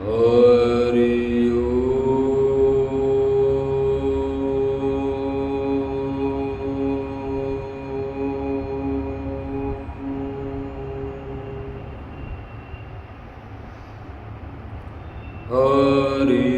हरि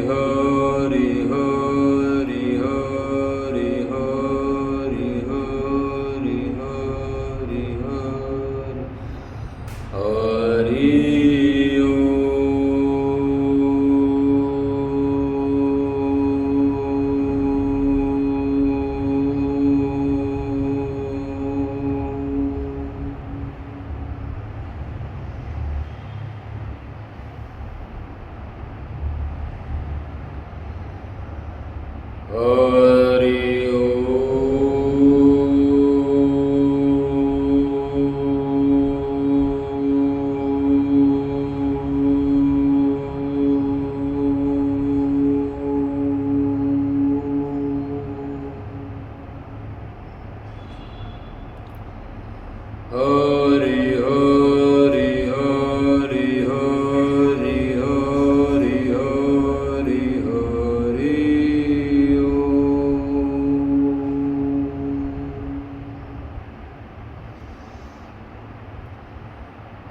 हरि हरि हरि हरि हरि हरि हरि हरि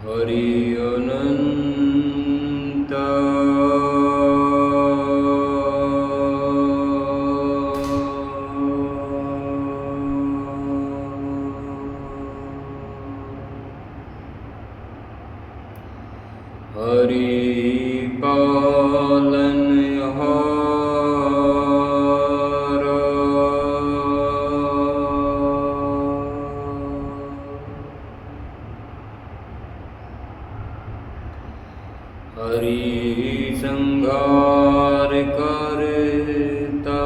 हरि अनंत हरि पालनहार हरि संहार करता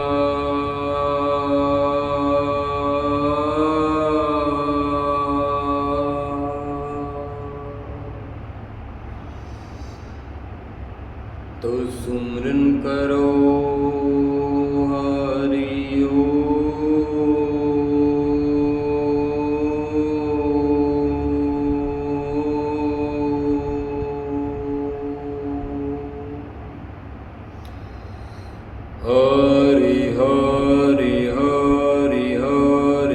तो सुमरन करो हरि हरि हरि हरि हरि हरि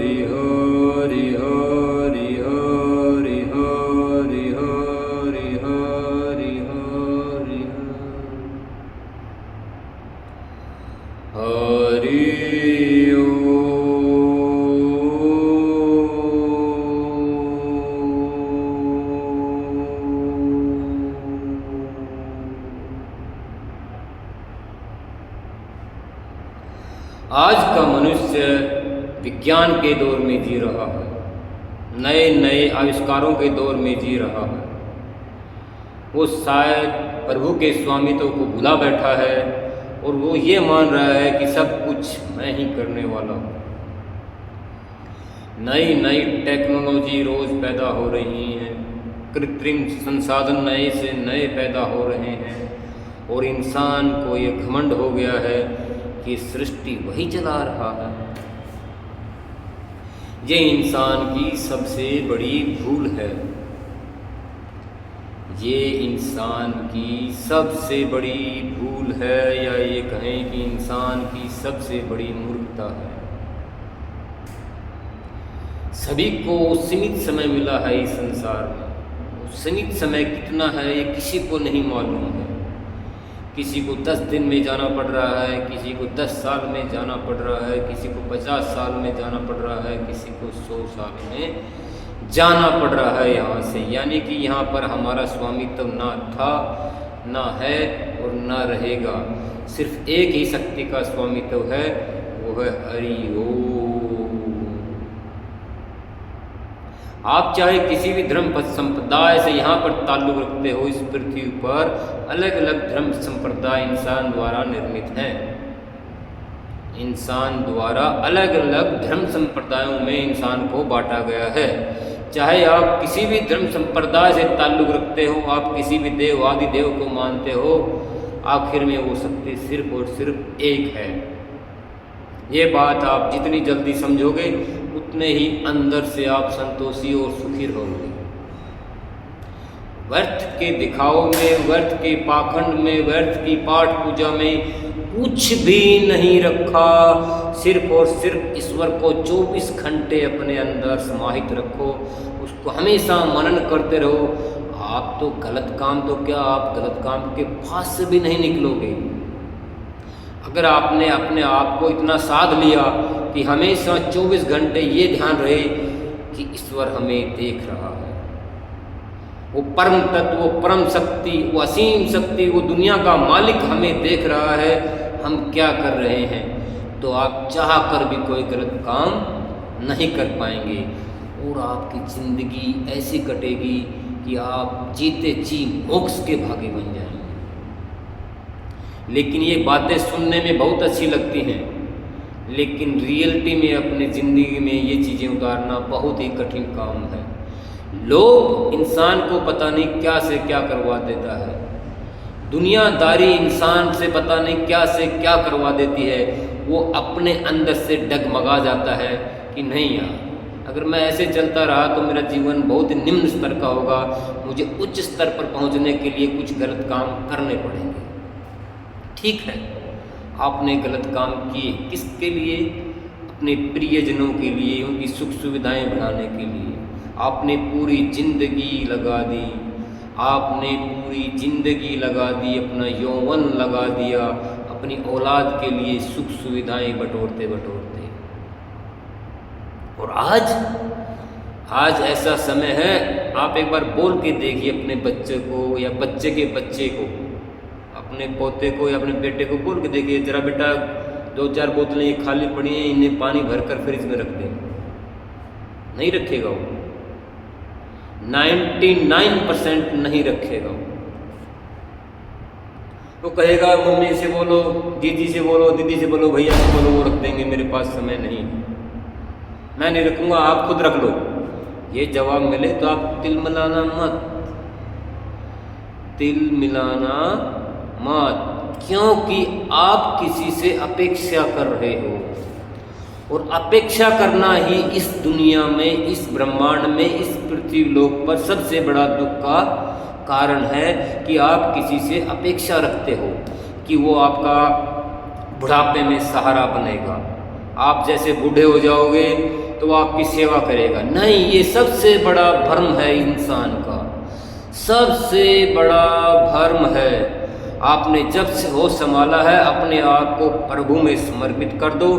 हरि हरि हरि हरि हरि हरि हरि आज का मनुष्य विज्ञान के दौर में जी रहा है, नए नए आविष्कारों के दौर में जी रहा है। वो शायद प्रभु के स्वामित्व को भुला बैठा है और वो ये मान रहा है कि सब कुछ मैं ही करने वाला हूँ। नई नई टेक्नोलॉजी रोज़ पैदा हो रही हैं, कृत्रिम संसाधन नए से नए पैदा हो रहे हैं और इंसान को ये घमंड हो गया है कि सृष्टि वही चला रहा है। ये इंसान की सबसे बड़ी भूल है। ये इंसान की सबसे बड़ी भूल है, या ये कहें कि इंसान की सबसे बड़ी मूर्खता है। सभी को सीमित समय मिला है इस संसार में। सीमित समय कितना है ये किसी को नहीं मालूम है। किसी को 10 दिन में जाना पड़ रहा है, किसी को 10 साल में जाना पड़ रहा है, किसी को 50 साल में जाना पड़ रहा है, किसी को 100 साल में जाना पड़ रहा है यहाँ से। यानी कि यहाँ पर हमारा स्वामित्व ना था, ना है और ना रहेगा। सिर्फ एक ही शक्ति का स्वामित्व है, वो है हरि ओम। आप चाहे किसी भी धर्म संप्रदाय से यहाँ पर ताल्लुक़ रखते हो, इस पृथ्वी पर अलग अलग धर्म संप्रदाय इंसान द्वारा निर्मित हैं। इंसान द्वारा अलग अलग धर्म संप्रदायों में इंसान को बांटा गया है। चाहे आप किसी भी धर्म संप्रदाय से ताल्लुक़ रखते हो, आप किसी भी देव आदि देव को मानते हो, आखिर में वो शक्ति सिर्फ और सिर्फ एक है। ये बात आप जितनी जल्दी समझोगे उतने ही अंदर से आप संतोषी और सुखी रहोगे। व्यर्थ के दिखाओ में, व्यर्थ के पाखंड में, व्यर्थ की पाठ पूजा में कुछ भी नहीं रखा। सिर्फ और सिर्फ ईश्वर को 24 घंटे अपने अंदर समाहित रखो, उसको हमेशा मनन करते रहो। आप तो गलत काम, तो क्या आप गलत काम के पास से भी नहीं निकलोगे। अगर आपने अपने आप को इतना साध लिया कि हमेशा 24 घंटे ये ध्यान रहे कि ईश्वर हमें देख रहा है, वो परम तत्व, वो परम शक्ति, वो असीम शक्ति, वो दुनिया का मालिक हमें देख रहा है हम क्या कर रहे हैं, तो आप चाह कर भी कोई गलत काम नहीं कर पाएंगे और आपकी ज़िंदगी ऐसी कटेगी कि आप जीते जी मोक्ष के भागी बन जाएंगे। लेकिन ये बातें सुनने में बहुत अच्छी लगती हैं, लेकिन रियलिटी में अपनी ज़िंदगी में ये चीज़ें उतारना बहुत ही कठिन काम है। लोग इंसान को पता नहीं क्या से क्या करवा देता है, दुनियादारी इंसान से पता नहीं क्या से क्या करवा देती है। वो अपने अंदर से डगमगा जाता है कि नहीं यार, अगर मैं ऐसे चलता रहा तो मेरा जीवन बहुत निम्न स्तर का होगा, मुझे उच्च स्तर पर पहुंचने के लिए कुछ गलत काम करने पड़ेंगे। ठीक है, आपने गलत काम किए, किसके लिए? अपने प्रियजनों के लिए, उनकी सुख सुविधाएं बढ़ाने के लिए आपने पूरी जिंदगी लगा दी, आपने पूरी जिंदगी लगा दी, अपना यौवन लगा दिया अपनी औलाद के लिए सुख सुविधाएं बटोरते बटोरते। और आज ऐसा समय है, आप एक बार बोल के देखिए अपने बच्चे को या बच्चे के बच्चे को, अपने पोते को या अपने बेटे को बोल के देखिए, जरा बेटा 2-4 बोतलें ये खाली पड़ी हैं, इन्हें पानी भरकर फ्रिज में रख दे। नहीं रखेगा वो, 99% नहीं रखेगा। वो कहेगा मम्मी से बोलो, दीदी से बोलो, दीदी से बोलो, भैया से बोलो, वो रख देंगे, मेरे पास समय नहीं, मैं नहीं रखूँगा, आप खुद रख लो। ये जवाब मिले तो आप तिल मिलाना मत, तिल मिलाना मत, क्योंकि आप किसी से अपेक्षा कर रहे हो। और अपेक्षा करना ही इस दुनिया में, इस ब्रह्मांड में, इस पृथ्वी लोक पर सबसे बड़ा दुख का कारण है कि आप किसी से अपेक्षा रखते हो कि वो आपका बुढ़ापे में सहारा बनेगा, आप जैसे बूढ़े हो जाओगे तो वो आपकी सेवा करेगा। नहीं, ये सबसे बड़ा भ्रम है इंसान का, सबसे बड़ा भ्रम है। आपने जब से होश संभाला है, अपने आप को प्रभु में समर्पित कर दो।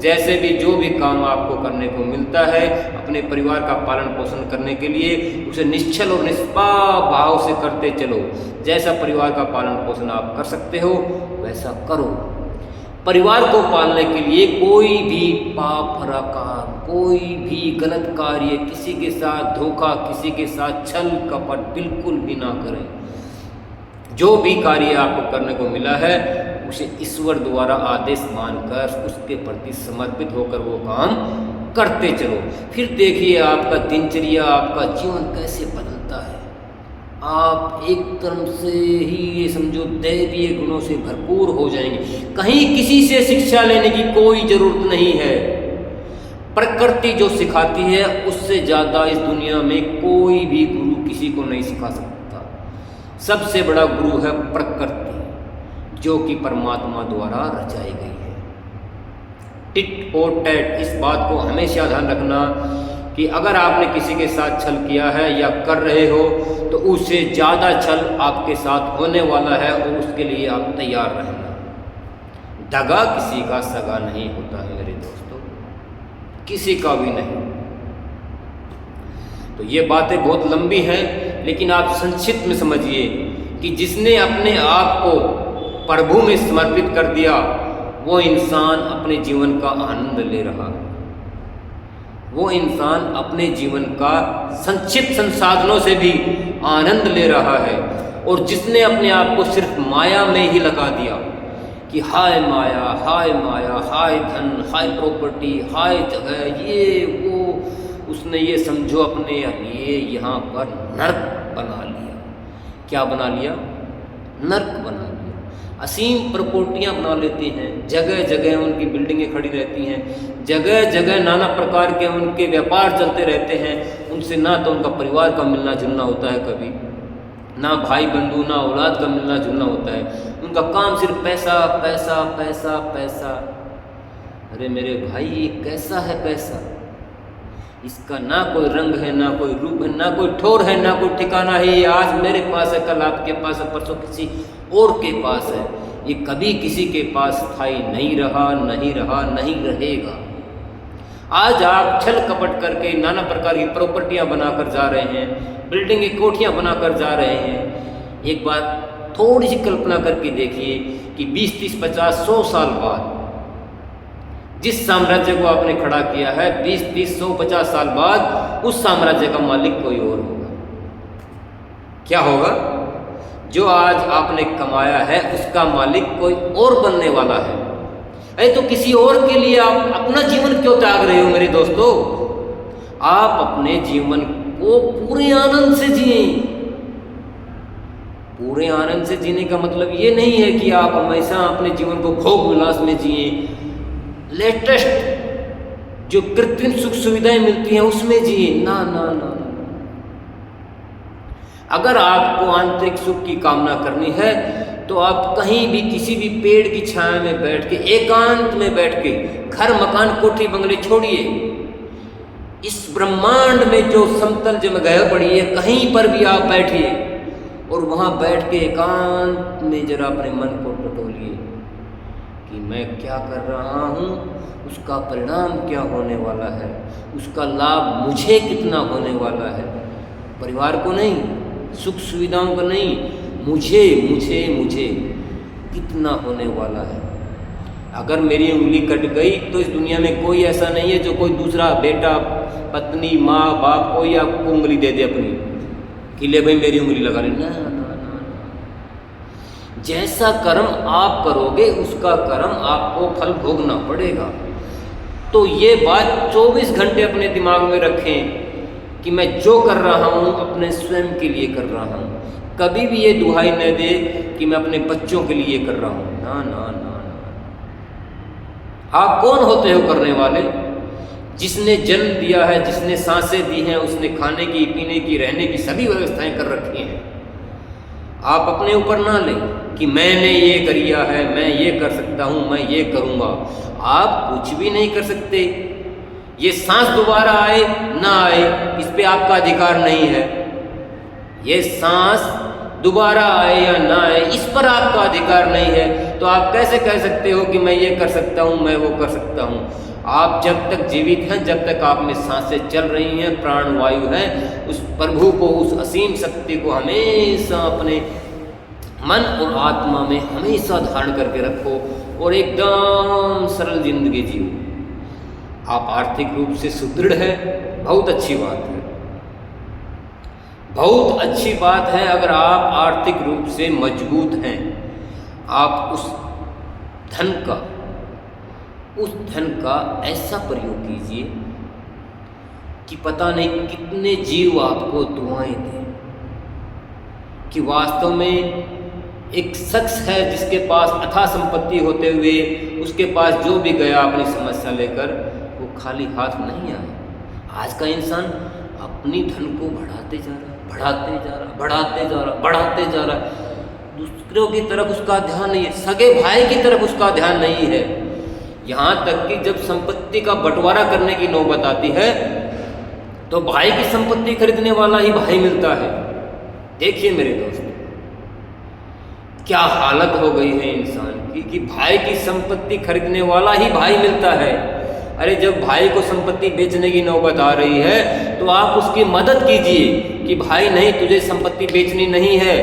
जैसे भी जो भी काम आपको करने को मिलता है अपने परिवार का पालन पोषण करने के लिए, उसे निश्चल और निष्पाप भाव से करते चलो। जैसा परिवार का पालन पोषण आप कर सकते हो वैसा करो। परिवार को पालने के लिए कोई भी पाप भरा काम, कोई भी गलत कार्य, किसी के साथ धोखा, किसी के साथ छल कपट बिल्कुल भी ना करें। जो भी कार्य आपको करने को मिला है उसे ईश्वर द्वारा आदेश मानकर उसके प्रति समर्पित होकर वो काम करते चलो। फिर देखिए आपका दिनचर्या, आपका जीवन कैसे बदलता है। आप एकदम से ही ये समझो दैवीय गुणों से भरपूर हो जाएंगे। कहीं किसी से शिक्षा लेने की कोई जरूरत नहीं है। प्रकृति जो सिखाती है उससे ज़्यादा इस दुनिया में कोई भी गुरु किसी को नहीं सिखा सकता। सबसे बड़ा गुरु है प्रकृति, जो कि परमात्मा द्वारा रचाई गई है। टिट और टैट, इस बात को हमेशा ध्यान रखना कि अगर आपने किसी के साथ छल किया है या कर रहे हो तो उससे ज़्यादा छल आपके साथ होने वाला है और उसके लिए आप तैयार रहना। दगा किसी का सगा नहीं होता है मेरे दोस्तों, किसी का भी नहीं। तो ये बातें बहुत लंबी हैं, लेकिन आप संक्षिप्त में समझिए कि जिसने अपने आप को प्रभु में समर्पित कर दिया वो इंसान अपने जीवन का आनंद ले रहा है। वो इंसान अपने जीवन का संक्षिप्त संसाधनों से भी आनंद ले रहा है। और जिसने अपने आप को सिर्फ माया में ही लगा दिया कि हाय माया, हाय माया, हाय धन, हाय प्रॉपर्टी, हाय जगह, ये वो, उसने ये समझो अपने लिए यहाँ पर नर्क बना लिया। क्या बना लिया? नर्क बना लिया। असीम प्रॉपर्टियाँ बना लेते हैं, जगह जगह उनकी बिल्डिंगें खड़ी रहती हैं, जगह जगह नाना प्रकार के उनके व्यापार चलते रहते हैं। उनसे ना तो उनका परिवार का मिलना जुलना होता है कभी, ना भाई बंधु ना औलाद का मिलना जुलना होता है। उनका काम सिर्फ पैसा पैसा पैसा पैसा। अरे मेरे भाई, ये कैसा है पैसा? इसका ना कोई रंग है, ना कोई रूप है, ना कोई ठोर है, ना कोई ठिकाना है। ये आज मेरे पास है, कल आपके पास है, परसों किसी और के पास है। ये कभी किसी के पास स्थायी नहीं रहा, नहीं रहा, नहीं रहेगा। आज आप छल कपट करके नाना प्रकार की प्रॉपर्टियां बनाकर जा रहे हैं, बिल्डिंग की कोठियां बनाकर जा रहे हैं। एक बात थोड़ी सी कल्पना करके देखिए कि 20, 30, 50, 100 साल बाद जिस साम्राज्य को आपने खड़ा किया है, 20, 30, 100, 50 साल बाद उस साम्राज्य का मालिक कोई और होगा। क्या होगा? जो आज आपने कमाया है उसका मालिक कोई और बनने वाला है। अरे तो किसी और के लिए आप अपना जीवन क्यों त्याग रहे हो मेरे दोस्तों? आप अपने जीवन को पूरे आनंद से जिए। पूरे आनंद से जीने का मतलब ये नहीं है कि आप हमेशा अपने जीवन को भोग विलास में जिए, लेटेस्ट जो कृत्रिम सुख सुविधाएं मिलती हैं उसमें जिए। ना ना ना, अगर आपको आंतरिक सुख की कामना करनी है तो आप कहीं भी किसी भी पेड़ की छाया में बैठ के, एकांत में बैठ के, घर मकान कोठी बंगले छोड़िए, इस ब्रह्मांड में जो समतल जगह पड़ी है कहीं पर भी आप बैठिए और वहां बैठ के एकांत में जरा अपने मन को टटोलिए कि मैं क्या कर रहा हूँ, उसका परिणाम क्या होने वाला है, उसका लाभ मुझे कितना होने वाला है। परिवार को नहीं, सुख सुविधाओं का नहीं, मुझे मुझे मुझे कितना होने वाला है। अगर मेरी उंगली कट गई तो इस दुनिया में कोई ऐसा नहीं है जो कोई दूसरा बेटा, पत्नी, माँ, बाप कोई आपको उंगली दे दे अपनी कि ले भाई मेरी उंगली लगा ले। ना ना ना ना, जैसा कर्म आप करोगे उसका कर्म आपको फल भोगना पड़ेगा। तो ये बात 24 घंटे अपने दिमाग में रखें कि मैं जो कर रहा हूँ अपने स्वयं के लिए कर रहा हूँ। कभी भी ये दुहाई न दे कि मैं अपने बच्चों के लिए कर रहा हूँ। ना ना ना ना, आप कौन होते हो करने वाले? जिसने जन्म दिया है, जिसने सांसें दी हैं, उसने खाने की, पीने की, रहने की सभी व्यवस्थाएं कर रखी हैं। आप अपने ऊपर ना लें कि मैंने ये करिया है, मैं ये कर सकता हूँ, मैं ये करूँगा। आप कुछ भी नहीं कर सकते। ये सांस दोबारा आए ना आए इस पे आपका अधिकार नहीं है। ये सांस दोबारा आए या ना आए इस पर आपका अधिकार नहीं है। तो आप कैसे कह सकते हो कि मैं ये कर सकता हूँ, मैं वो कर सकता हूँ? आप जब तक जीवित हैं, जब तक आप में सांसें चल रही हैं, प्राण वायु है, उस प्रभु को, उस असीम शक्ति को हमेशा अपने मन और आत्मा में हमेशा धारण करके रखो और एकदम सरल जिंदगी जियो। आप आर्थिक रूप से सुदृढ़ है, बहुत अच्छी बात है, बहुत अच्छी बात है। अगर आप आर्थिक रूप से मजबूत हैं, आप उस धन का ऐसा प्रयोग कीजिए कि पता नहीं कितने जीव आपको दुआएं दें। कि वास्तव में एक शख्स है जिसके पास अथाह संपत्ति होते हुए उसके पास जो भी गया अपनी समस्या लेकर वो खाली हाथ नहीं आया। आज का इंसान अपनी धन को बढ़ाते जा रहा, बढ़ाते जा रहा, बढ़ाते जा रहा, बढ़ाते जा रहा। दूसरों की तरफ उसका ध्यान नहीं है, सगे भाई की तरफ उसका ध्यान नहीं है। यहाँ तक कि जब संपत्ति का बंटवारा करने की नौबत आती है तो भाई की संपत्ति खरीदने वाला ही भाई मिलता है। देखिए मेरे दोस्त, क्या हालत हो गई है इंसान की कि भाई की संपत्ति खरीदने वाला ही भाई मिलता है। अरे जब भाई को संपत्ति बेचने की नौबत आ रही है तो आप उसकी मदद कीजिए कि भाई नहीं, तुझे संपत्ति बेचनी नहीं है,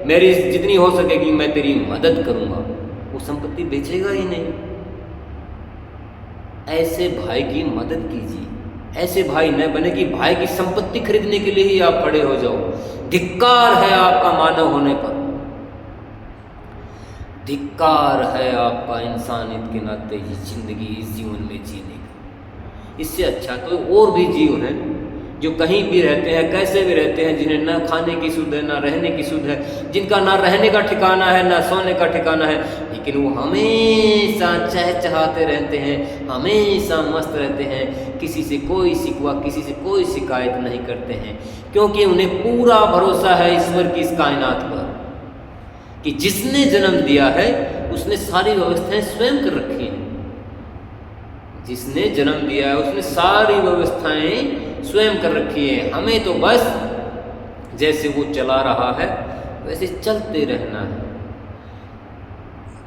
मेरी जितनी हो सकेगी मैं तेरी मदद करूँगा। वो संपत्ति बेचेगा ही नहीं। ऐसे भाई की मदद कीजिए। ऐसे भाई न बने कि भाई की संपत्ति खरीदने के लिए ही आप खड़े हो जाओ। धिक्कार है आपका मानव होने पर, धिक्कार है आपका इंसानियत के नाते इस जिंदगी, इस जीवन में जीने का। इससे अच्छा तो और भी जीव हैं जो कहीं भी रहते हैं, कैसे भी रहते हैं, जिन्हें ना खाने की सुध है, ना रहने की सुध है, जिनका ना रहने का ठिकाना है, ना सोने का ठिकाना है। लेकिन वो हमेशा चहचहाते रहते हैं, हमेशा मस्त रहते हैं, किसी से कोई शिकवा, किसी से कोई शिकायत नहीं करते हैं, क्योंकि उन्हें पूरा भरोसा है ईश्वर की इस कायनात पर कि जिसने जन्म दिया है उसने सारी व्यवस्थाएं स्वयं कर रखी हैं। जिसने जन्म दिया है उसने सारी व्यवस्थाएं स्वयं कर रखी है। हमें तो बस जैसे वो चला रहा है वैसे चलते रहना है।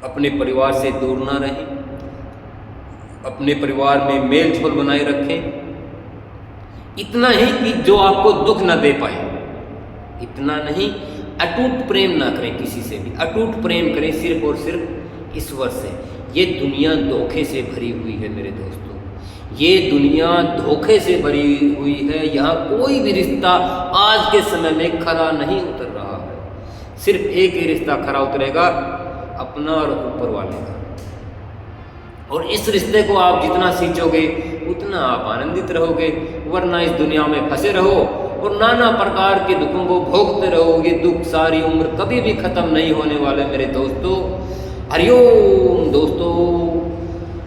अपने परिवार से दूर ना रहें, अपने परिवार में मेल जोल बनाए रखें, इतना ही कि जो आपको दुख ना दे पाए, इतना नहीं, अटूट प्रेम ना करें किसी से भी, अटूट प्रेम करें सिर्फ और सिर्फ ईश्वर से। ये दुनिया धोखे से भरी हुई है मेरे दोस्तों, ये दुनिया धोखे से भरी हुई है। यहाँ कोई भी रिश्ता आज के समय में खरा नहीं उतर रहा है। सिर्फ एक ही रिश्ता खरा उतरेगा, अपना और ऊपर वाले का। और इस रिश्ते को आप जितना सींचोगे उतना आप आनंदित रहोगे, वरना इस दुनिया में फंसे रहो और नाना प्रकार के दुखों को भोगते रहो। ये दुख सारी उम्र कभी भी खत्म नहीं होने वाले मेरे दोस्तों। हरिओम दोस्तों,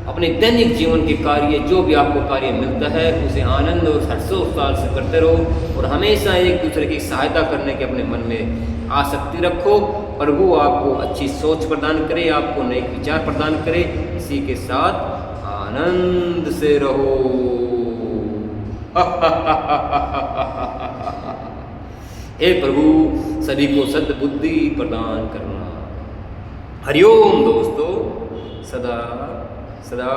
अपने दैनिक जीवन के कार्य, जो भी आपको कार्य मिलता है उसे आनंद और हर्षोल्लास से करते रहो और हमेशा एक दूसरे की सहायता करने के अपने मन में आसक्ति रखो। प्रभु आपको अच्छी सोच प्रदान करे, आपको नए विचार प्रदान करे। इसी के साथ आनंद से रहो। हे प्रभु, सभी को सद्बुद्धि प्रदान करना। हरिओम दोस्तों, सदा सदा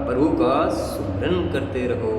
प्रभु का स्मरण करते रहो।